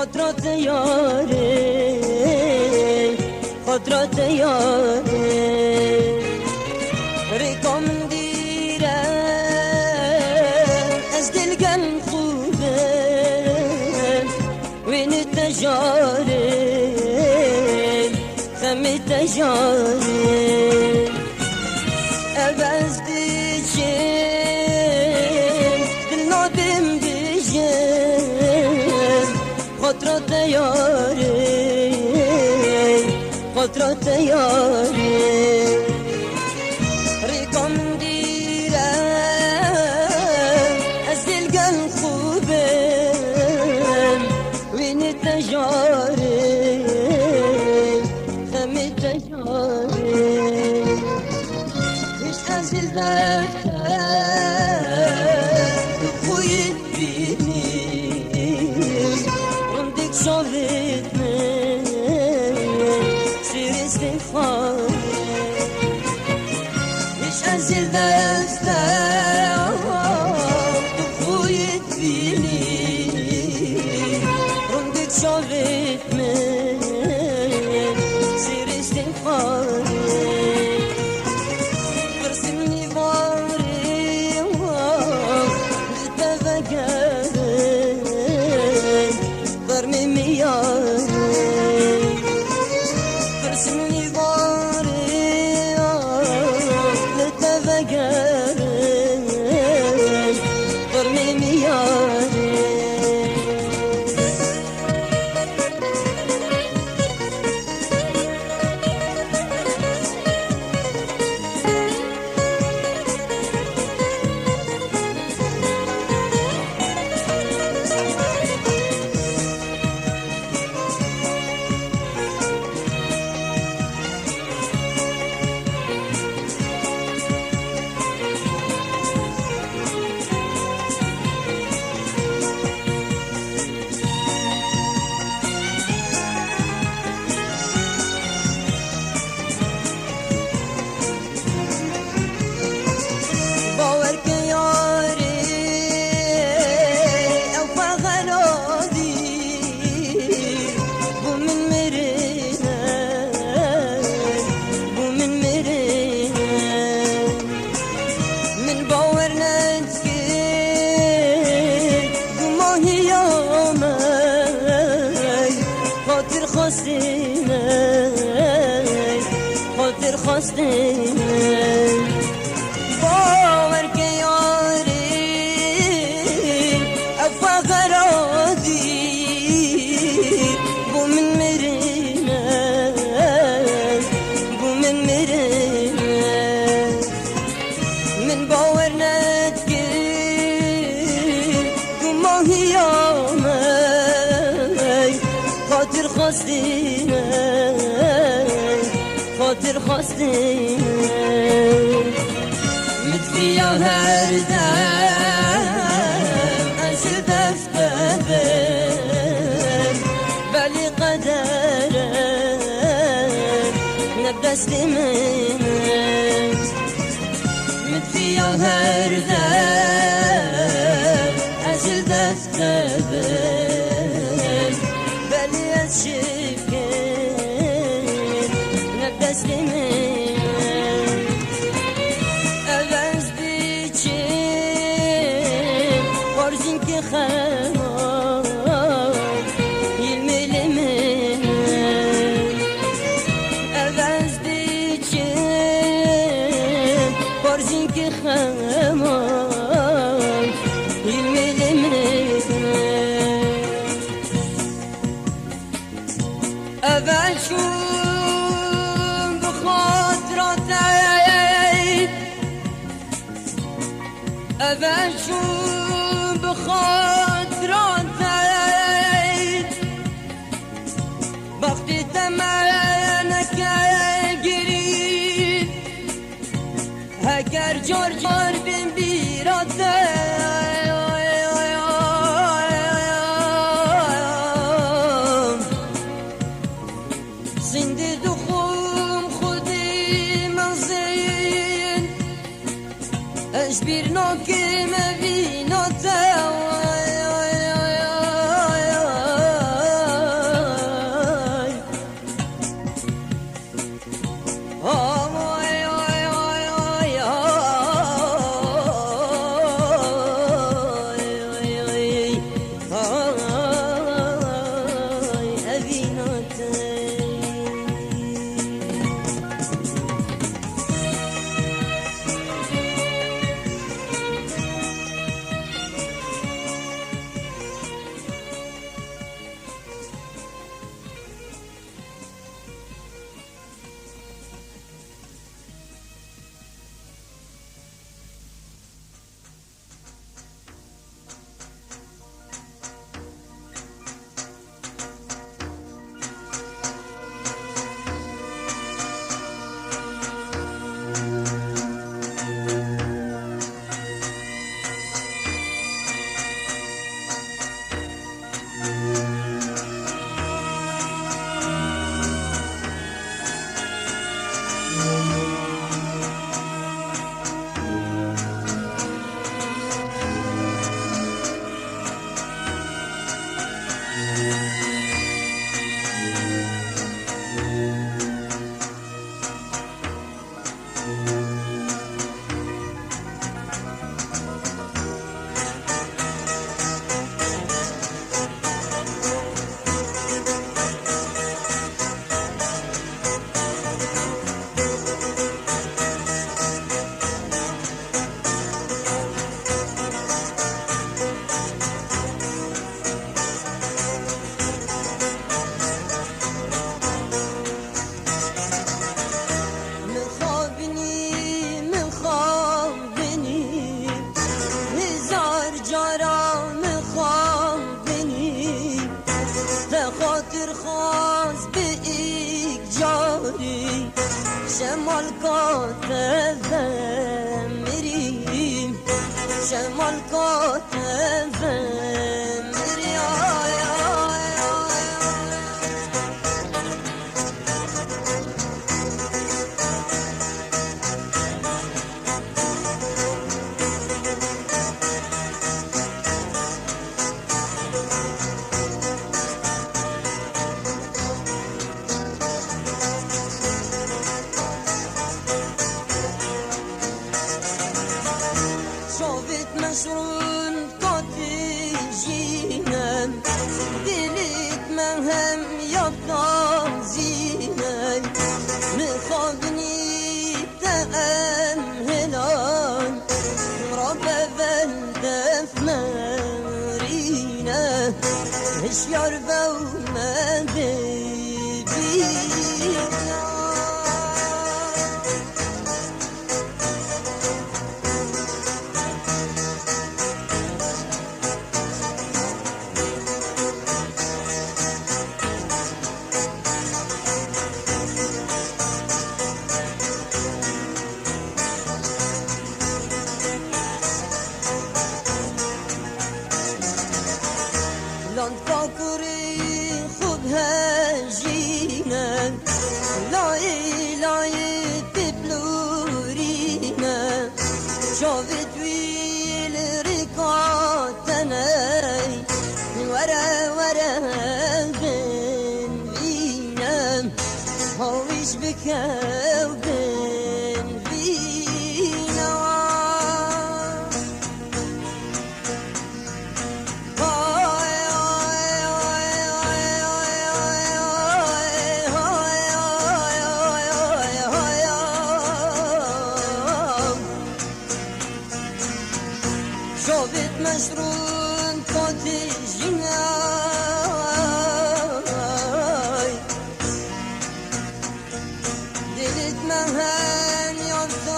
خاطرات یاری خاطرات یاری ریکم دیره از دلگم خوبه وین تجاری خمی تجاری البز دیچیم دل نادم دیجیم خاطرات یاری خاطرات یاری ریکم دیره از دلگم خوبه وین تجاری خمی تجاری هیچ از دل خویت بینی رندک شاید من سیر استغفار هیچ از دل خویت بینی رندک شاید من سیر استغفار خاطر خواستنی باور که یاری افا غرادی بو من مرینه بو من مرینه من باور ندکر گماهی آمی خاطر خواستنی خاطر خواستیم مدفیا هر دم از دفترم ولی قدرم نبدست من مدفیا هر دم از دفترم ولی از شکر نبدست من البز دیچیم برزین که خمام یلمل من البز دیچیم برزین که خمام وشو بخاطراتي وقتی تمنک گیری اگر جار جار بین بیراته زنده دخوم خودی مزین اش بیر ناکم بیناته شمال کاتم میریم شمال کاتم میریم مشرون کاتیجینم دلیت من هم یادم زینم میخوابنی تم هلان را به بلدف مرینه هشیار بومده بینا لاند کاکوری خوب هجینه لای لای پیپلورینه شاوید ویل ریکاتنه وره وره بین وینم هاویش بکو بین وینم شاوید مشرون کاتیجینای دلت من هم یادم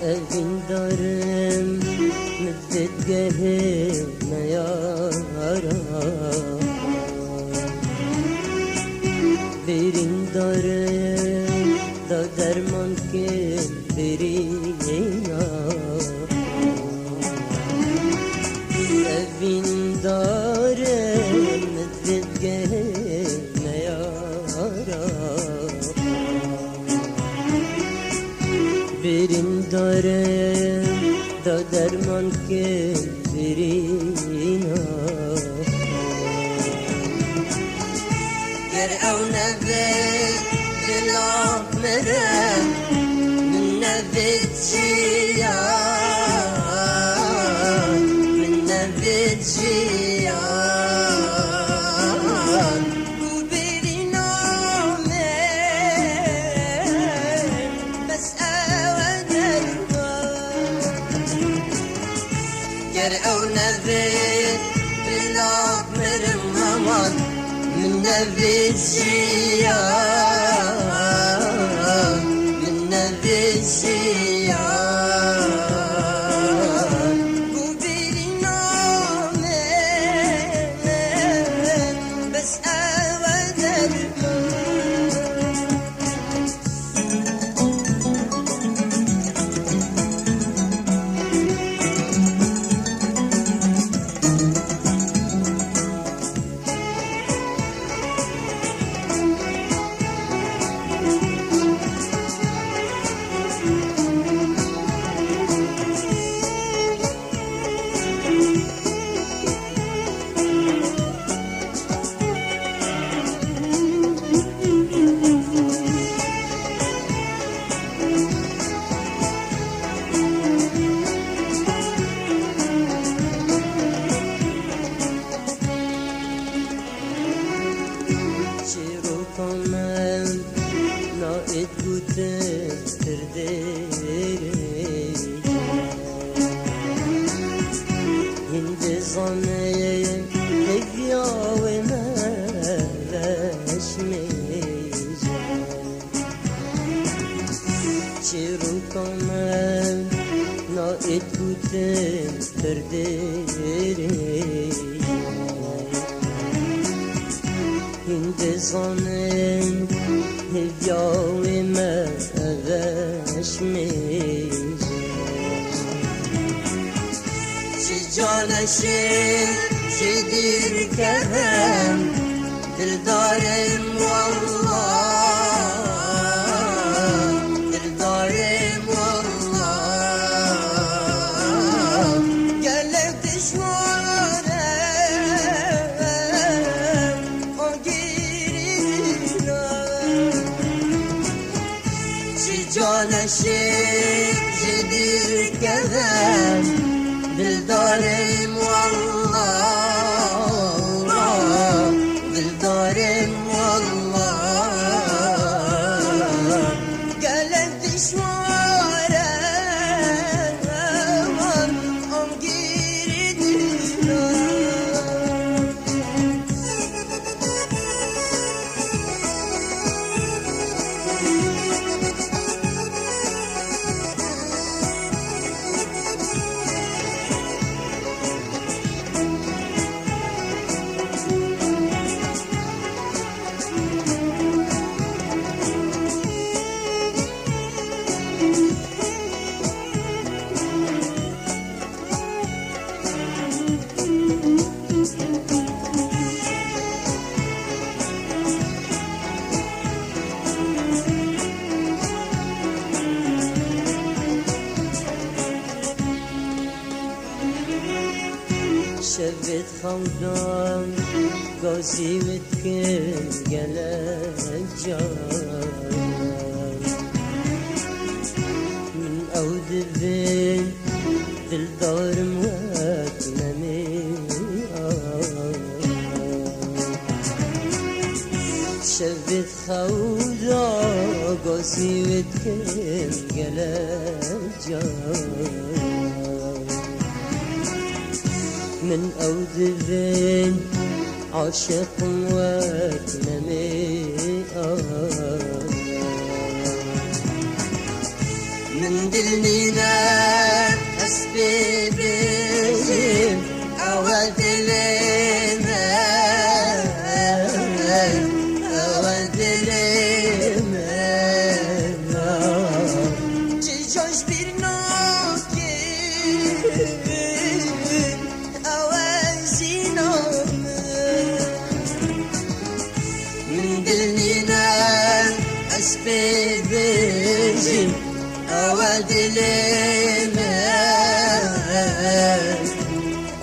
evin darım müddet gehime yara Verin darım da derman kim verina Evin darım müddet gehime yara Verin darım da derman kim verina Ger ev nevet dilak merem Min nevet ciyan Min nevet ciyan Bu verina men Bes evedir Ger ev nevet dilak merem aman من نبيشيان من نبيشيان قبلنا من بس أودر Naet guten terdere Hinde zaneye evya ve meleşmeyce Çirukamen naet guten terdere Hinde zaneye Hevâime eveşmeyce Çi caneşin çidir kerem Dildarım vallah Dildarım vallah Gelek düşmanım O girina Caneşim cedir kedem Dildarım vallah Dildarım vallah Gelen düşmanım Am giridina شبت خودم گازی وت کن گلک جان من اود بین دل دارم وقت نمی شبت خودم گازی وت کن گلک جان من أوذبين عاشق واتنمي من دلنينا أسبابين أود لما أود لما تجوش برناكين أوازينهم من دلنينا أسبابين أود لما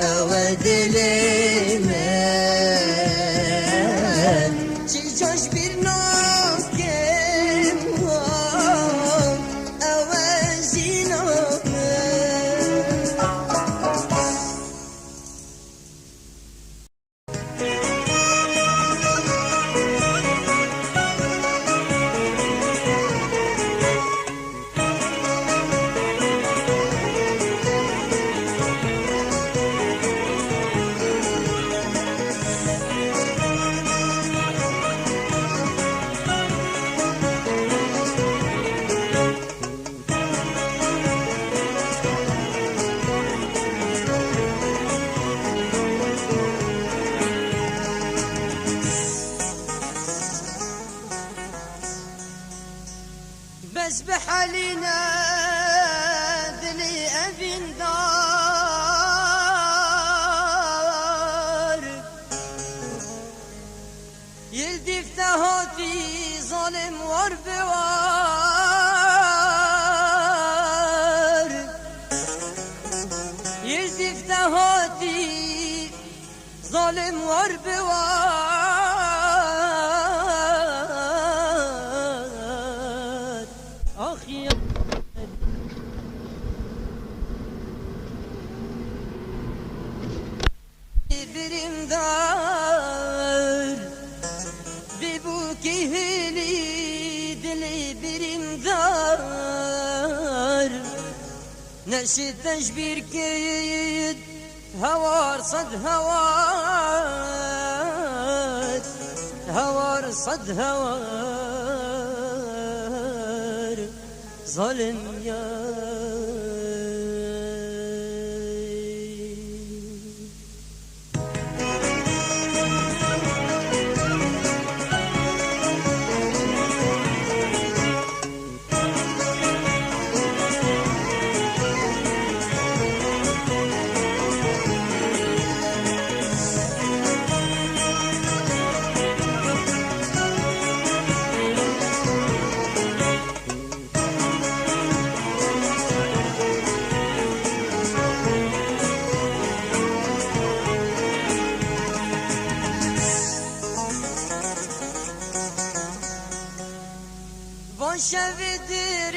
أود لما تجوش برناكين أوازينهم بس بحالنا دلي أبين دار يلدي فتهاتي ظالم واربوار يلدي فتهاتي ظالم واربوار أخي برمدار ببوكي هلي دلي برمدار نشي تشبير كيد هوار صد هوار هوار صد هوار ظالم يا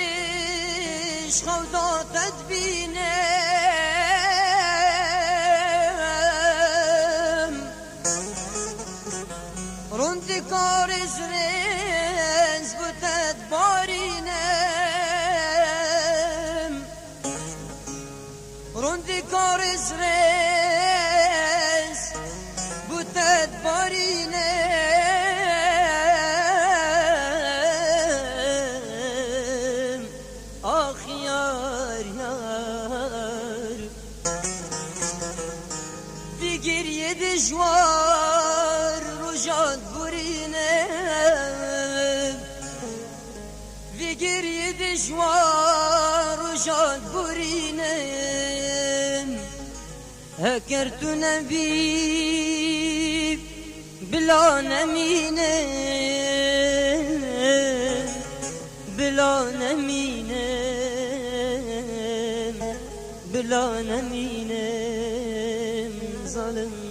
شفترش خوضا تدبينم رندي كارز رنز بتدبارينم رندي كارز رنز بتدبارينم دجوار رجعت برينم فكر دجوار رجعت برينم هكرت نبي بلا نمينم بلا نمينم بلا نمينم ظالم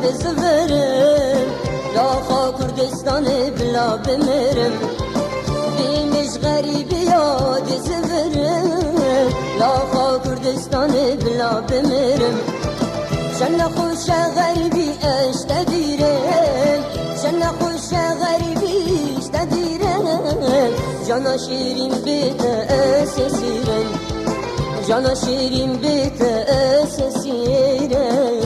دزورم لاخا کردستان بلا بمیرم بیمش غریبی یاد زورم لاخا کردستان بلا بمیرم جن خوش غریبی اشتدیرم جن خوش غریبی اشتدیرم جانا شیرین بیت اسسیرم جانا شیرین بیت اسسیرم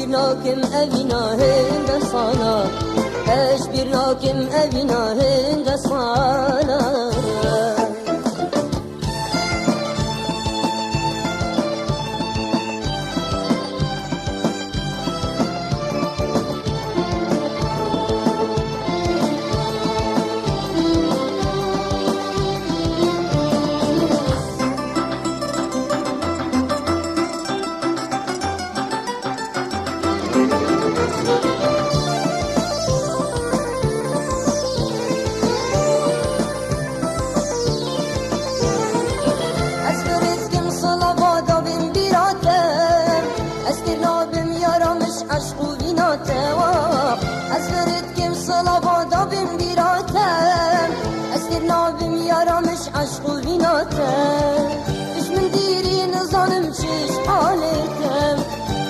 ناكم أبينا هند صانا أشبر ناكم أبينا هند صانا عشق و بیناتم اش من دیری نزانم چیش حالتم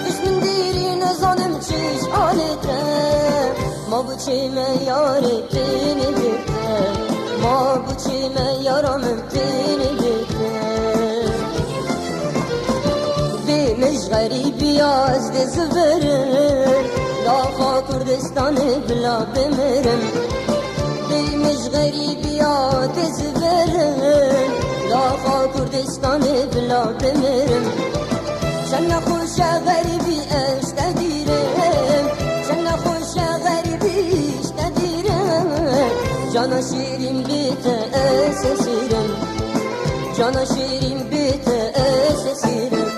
اش من دیری نزانم چیش حالتم ما bu çime yaretini bitem ma bu çime yaramım teni bitem Bemiş garibi yazdı zıverim Lafa Kurdistan'ı bila bemirim Bemiş garibi yazdı zıverim Lafa Kurdistan'ı bila bemirim Sen hoşa garibi eştedirim Sen hoşa garibi eştedirim Cana şirin bite esesirim Cana şirin bite esesirim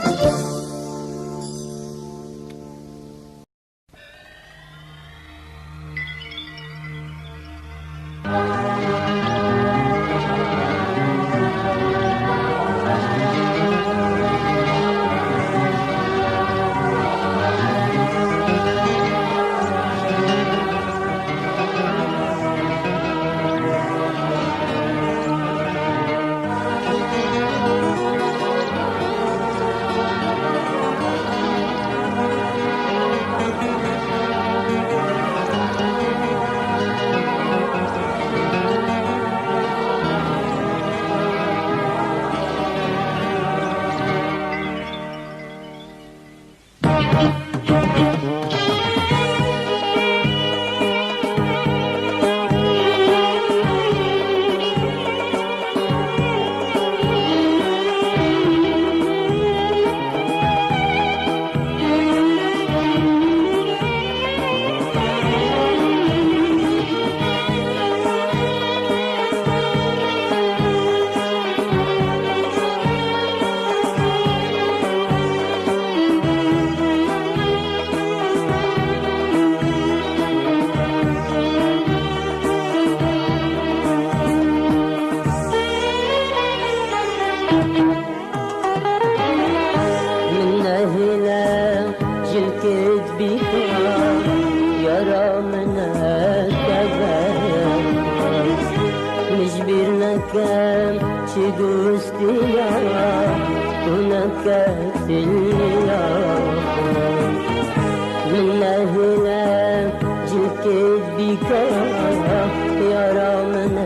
من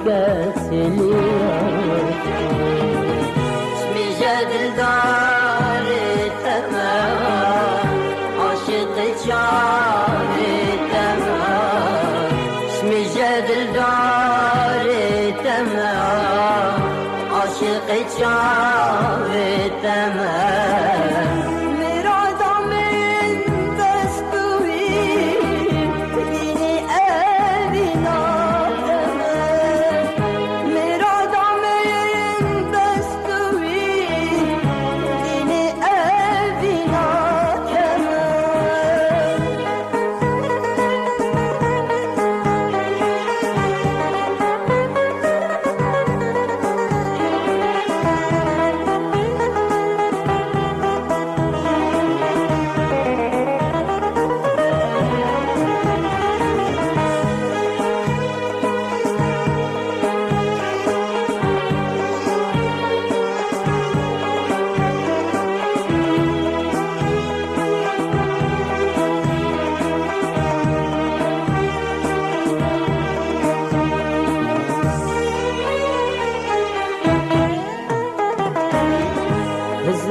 كسلي اسمي جدل دار التمام عاشق شعر التمام اسمي جدل دار التمام عاشق شعر التمام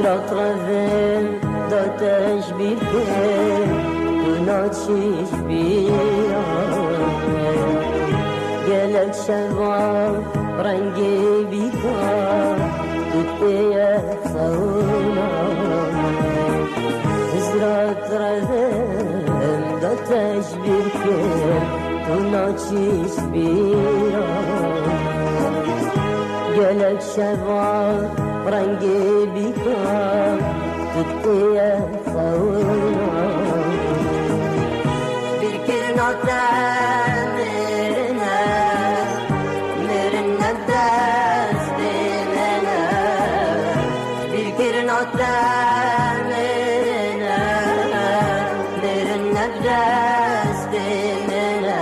أطرافين دوتاش بيكين وناتشيش بيا قالك شباب رنجي بيكا تتيا صونا أطرافين دوتاش بيكين وناتشيش بيا قالك شباب رنجي بيكا تتيا صونا بيركنا تامرنا مرنا الداس بيننا بيركنا تامرنا مرنا الداس بيننا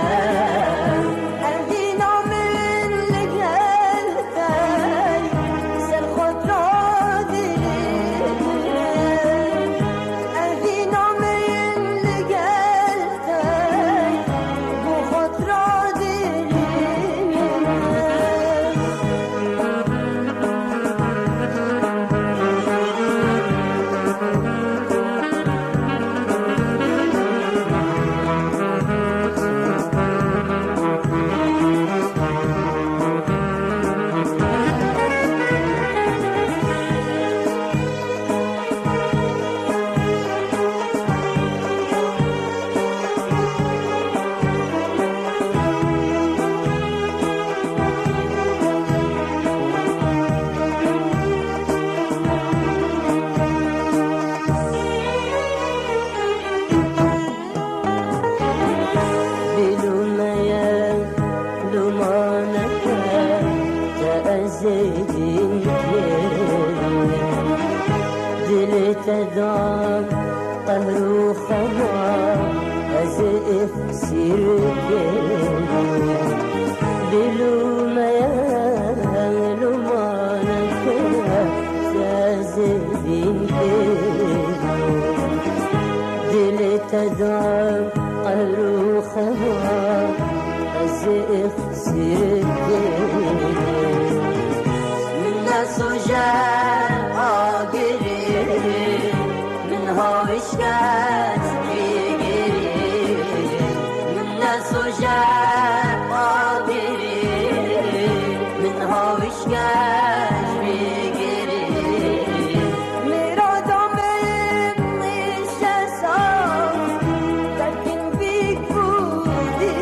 تدام قهر وخمار أزئف سيركين بلوميان لمانك تازدين دل تدام قهر وخمار أزئف سيركين من سجان هاوش كاس بيجري من سجان قادري من هاوش كاس بيجري مرادم مش صار لكن بيك بودي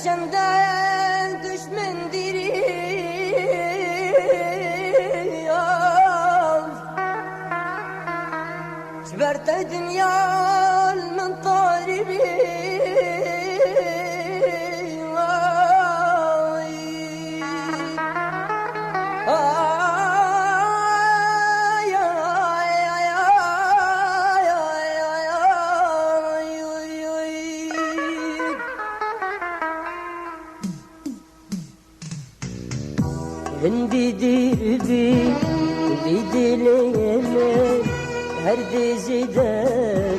Çemden düşmen diriyor Çberte dünyal min taribi Hendidir bir dileme her dizide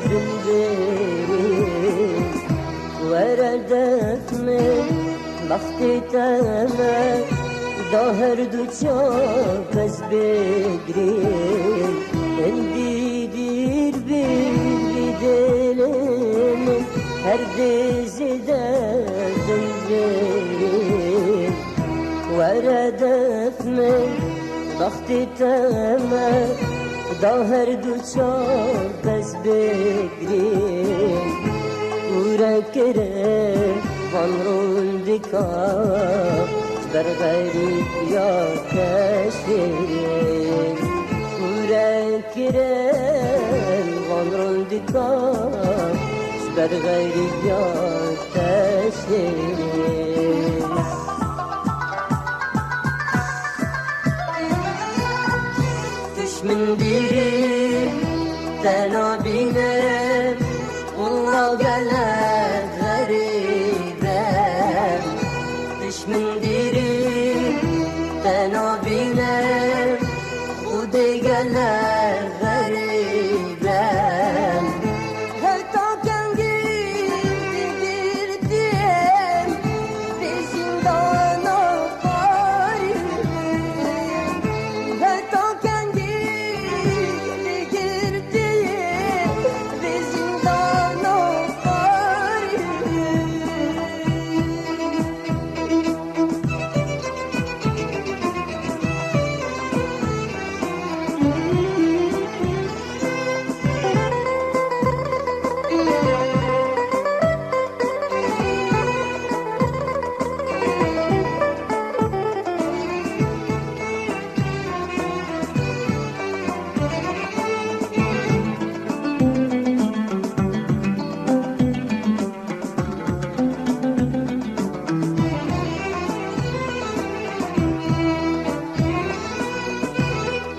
bindirir Veredet mi vakti teme dahar duça pes begrir Hendidir bir dileme her dizide bindirir وردت من ضغطي تمام ظهر دوچار بس بگریم ورکره van روندکا بر غریب یا کشیریم ورکره van روندکا بر غریب یا کشیریم من dirim tenabine Ulla gelek garibem Düşmün dirim tenabine Ude gelek garibem Hatta kendim girdim Bir zindana garibim Hatta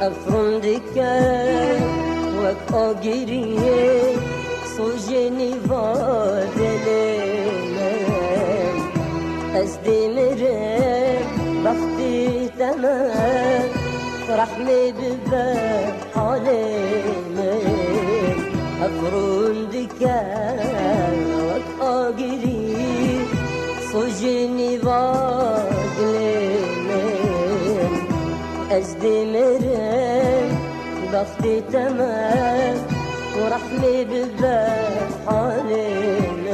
أفرندك وكأجري سوجني فادلين أزدمر بختي تمام رحمي بباب حالين أفرندك وكأجري سوجني فادلين أزدمر بختي تمام ورحمي بباب حالين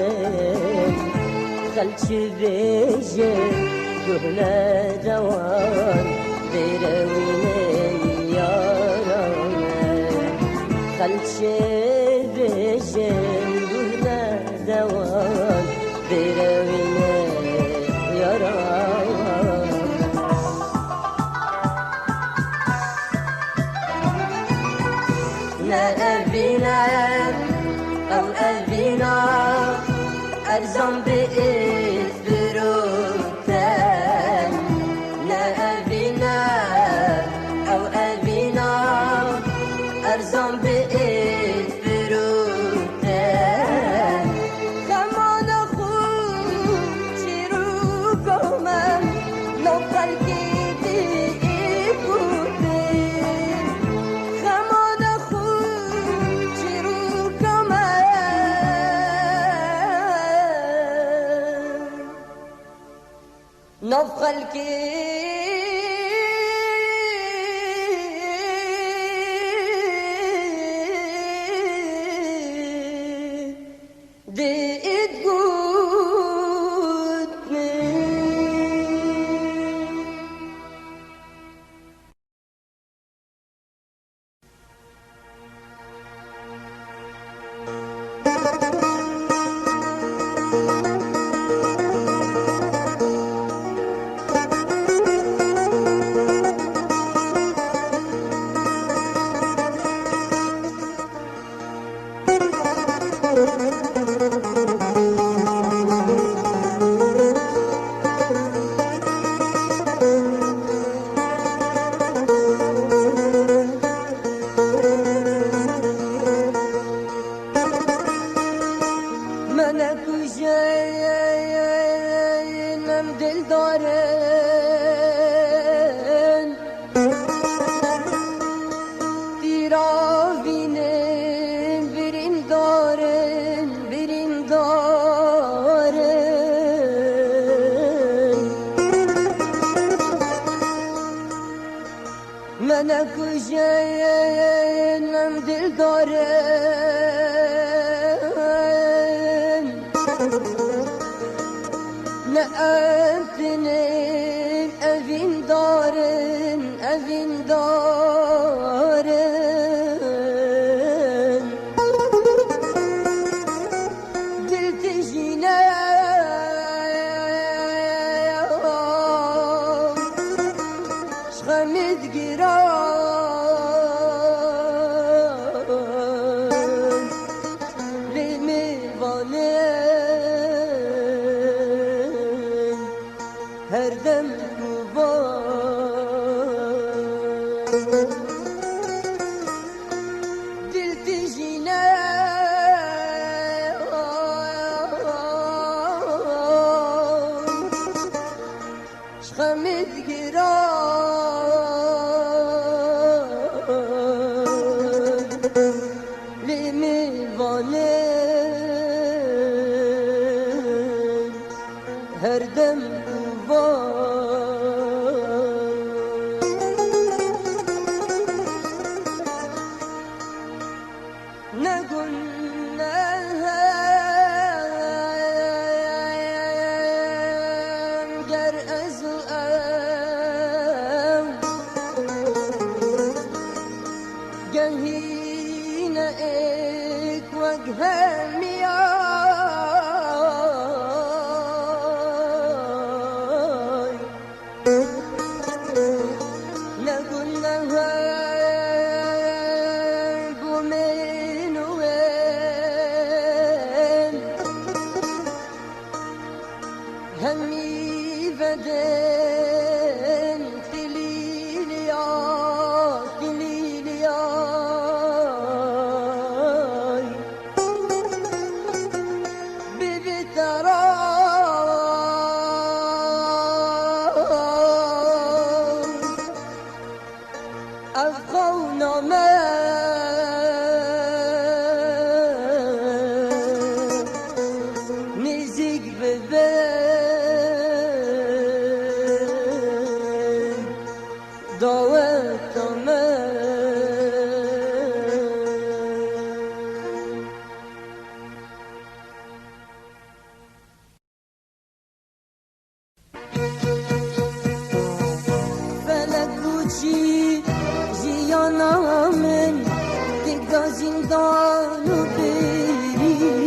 خلش بيجي دهنا دوان بيروين يا رمان خلش بيجي دهنا دوان بيروين يا رمان أبينا أو أبينا أرزم بإثبروتان لا أبينا أو أبينا أرزم بإثبروتان كمان أخوك شروكم لو قلبي نفخ الكيد دي تقودني دلدارن دیراوینن برین دارن برین دارن من کجایم دلدارن نه افتنین evin دارن evin دارن دل تجينا شخمت گران لیمی والن her dem dil tijine şkamit giran limi valen her dem هنا إك وجههم ياي نقول لها قومين وين همي بدن تليليا تليليا أبقونا ما نزيق ببين دعوت ما فلك بوشي جيانامن تقدر زندان وبيرينا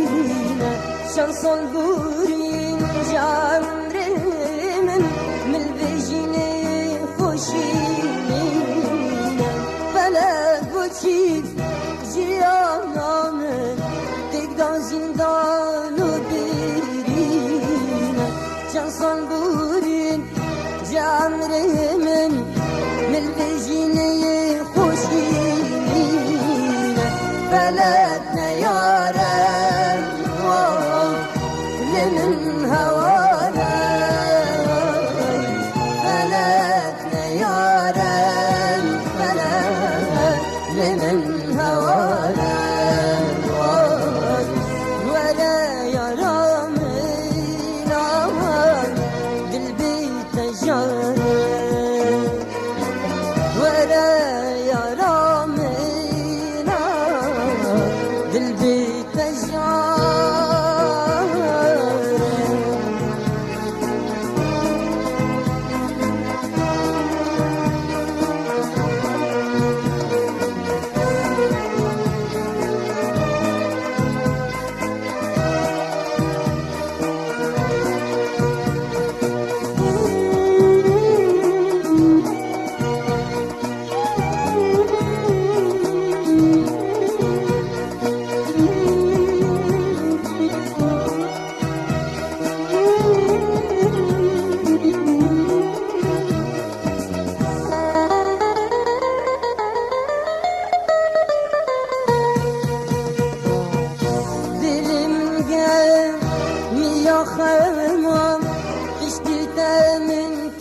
شانسون بورين جامرمن من البجيني خوشينا فلك بوشي جيانامن تقدر زندان وبيرينا شانسون بورين جامرمن من البجيني خوشينا بلدنا يا رب لمن هوانا بلدنا يا رب لمن هوانا ولا يرى من دل بيت جاري ولا يرى منا دل بيت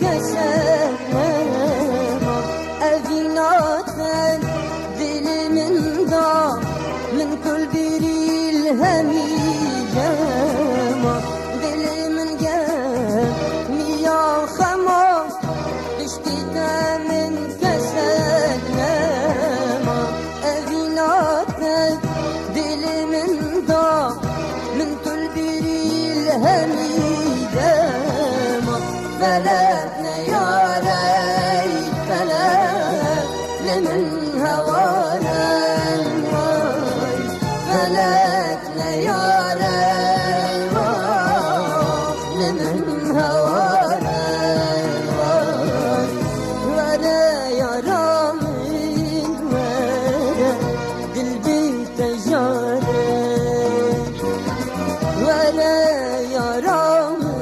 كسامة أذناتن دلمن دا من كل بري الهمية دلمن جامي يا خماس اشتيتا من كسامة أذناتن دلمن دا من كل بري الهمية بلدنا يا ريت بلدنا من هوانا بلدنا يا ريت من هوانا ورا يا رامي ورا قلبي تجارب ورا يا رامي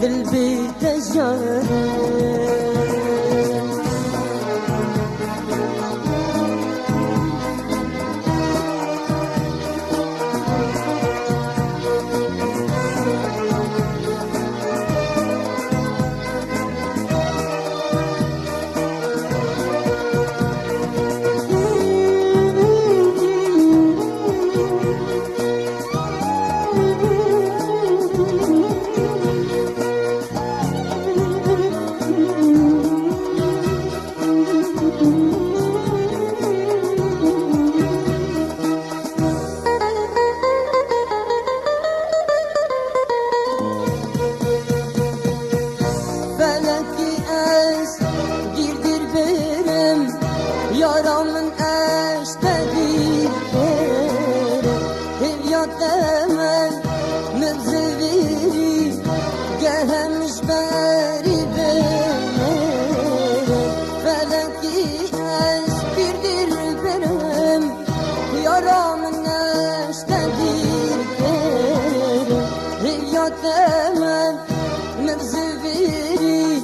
قلبي تجارب yaramın eştedi Hüvyat emel mevzeviri Gelmiş beri beni Felaki eş birdir benim Yaramın eştedi Hüvyat emel mevzeviri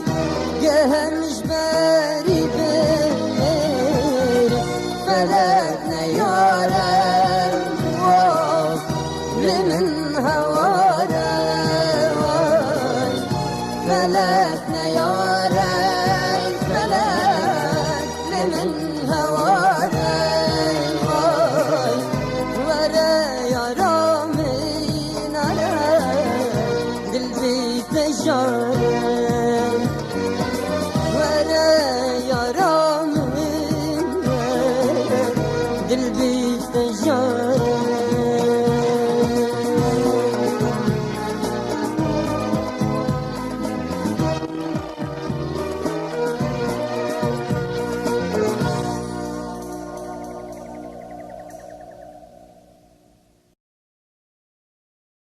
Gelmiş beri beni بلدنا يا ريت لمن هوانا بلدنا يا ريت لمن هوانا ورا يا رامي على قلبي تجارب